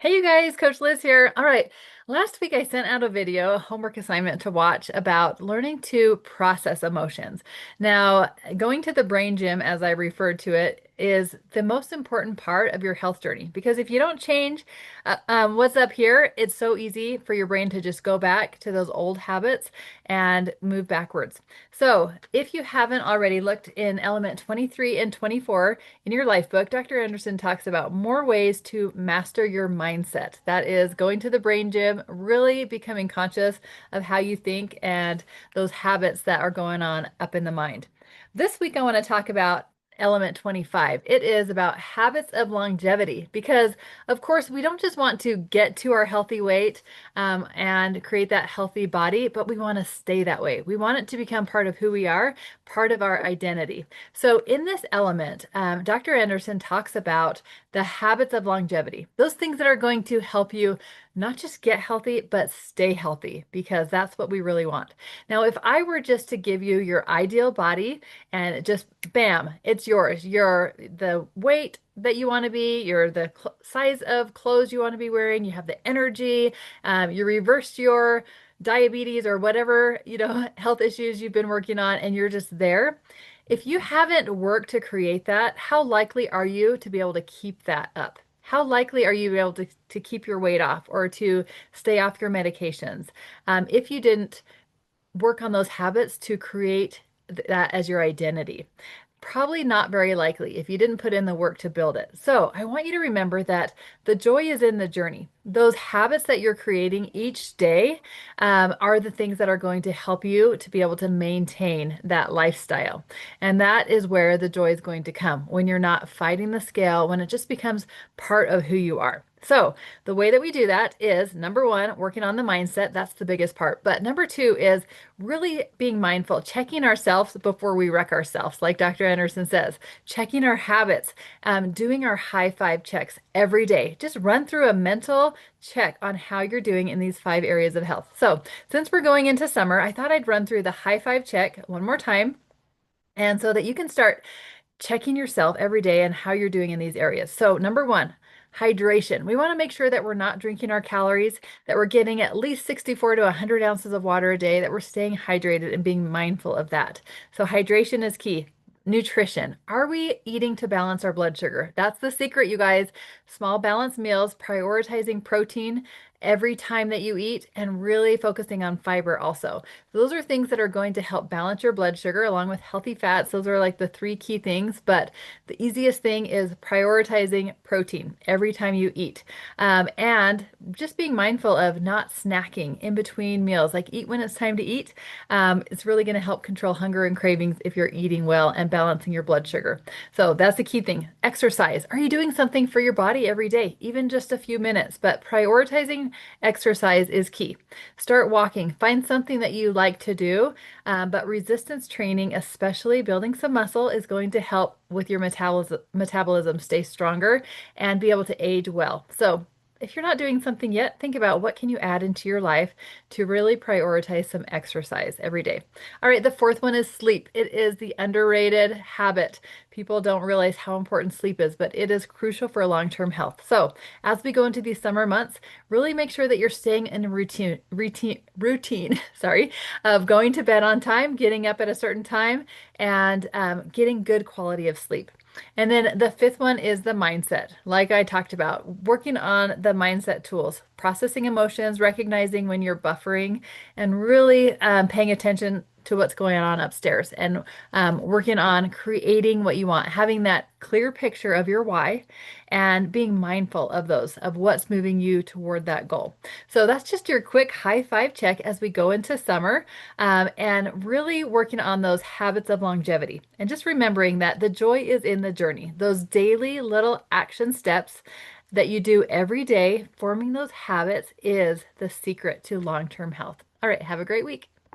Hey you guys, Coach Liz here. All right, last week I sent out a video, a homework assignment to watch about learning to process emotions. Now, going to the brain gym, as I referred to it, is the most important part of your health journey because if you don't change what's up here, it's so easy for your brain to just go back to those old habits and move backwards. So, if you haven't already looked in element 23 and 24, in your life book, Dr. Anderson talks about more ways to master your mindset. That is going to the brain gym, really becoming conscious of how you think and those habits that are going on up in the mind. This week, I want to talk about element 25. It is about habits of longevity because, of course, we don't just want to get to our healthy weight and create that healthy body, but we want to stay that way. We want it to become part of who we are, part of our identity. So, in this element, Dr. Anderson talks about the habits of longevity, those things that are going to help you not just get healthy, but stay healthy, because that's what we really want. Now, if I were just to give you your ideal body and just bam, it's yours. You're the weight that you want to be, you're the size of clothes you want to be wearing, you have the energy, you reversed your diabetes or whatever, health issues you've been working on, and you're just there. If you haven't worked to create that, how likely are you to be able to keep that up? How likely are you to be able to keep your weight off or to stay off your medications? If you didn't work on those habits to create that as your identity. Probably not very likely if you didn't put in the work to build it. So I want you to remember that the joy is in the journey. Those habits that you're creating each day are the things that are going to help you to be able to maintain that lifestyle. And that is where the joy is going to come when you're not fighting the scale, when it just becomes part of who you are. So, the way that we do that is number one, working on the mindset. That's the biggest part. But number two is really being mindful, checking ourselves before we wreck ourselves, like Dr. Anderson says, checking our habits, doing our high five checks every day. Just run through a mental check on how you're doing in these 5 areas of health. So, since we're going into summer, I thought I'd run through the high five check one more time. And so that you can start checking yourself every day and how you're doing in these areas. So, number one, hydration. We want to make sure that we're not drinking our calories, that we're getting at least 64 to 100 ounces of water a day, that we're staying hydrated and being mindful of that. So, hydration is key. Nutrition. Are we eating to balance our blood sugar? That's the secret, you guys. Small balanced meals, prioritizing protein every time that you eat, and really focusing on fiber also. Those are things that are going to help balance your blood sugar along with healthy fats. Those are like the three key things, but the easiest thing is prioritizing protein every time you eat. And just being mindful of not snacking in between meals, like eat when it's time to eat. It's really going to help control hunger and cravings if you're eating well and balancing your blood sugar. So that's the key thing. Exercise. Are you doing something for your body every day, even just a few minutes? But prioritizing exercise is key. Start walking. Find something that you like to do, but resistance training, especially building some muscle, is going to help with your metabolism stay stronger and be able to age well. So if you're not doing something yet, think about what can you add into your life to really prioritize some exercise every day. All right, the fourth one is sleep. It is the underrated habit. People don't realize how important sleep is, but it is crucial for long-term health. So, as we go into these summer months, really make sure that you're staying in a routine, sorry, of going to bed on time, getting up at a certain time, and getting good quality of sleep. And then the fifth one is the mindset. Like I talked about, working on the mindset tools, processing emotions, recognizing when you're buffering, and really paying attention to what's going on upstairs and working on creating what you want, having that clear picture of your why and being mindful of those, of what's moving you toward that goal. So that's just your quick high five check as we go into summer and really working on those habits of longevity. And just remembering that the joy is in the journey, those daily little action steps that you do every day, forming those habits is the secret to long-term health. All right, have a great week.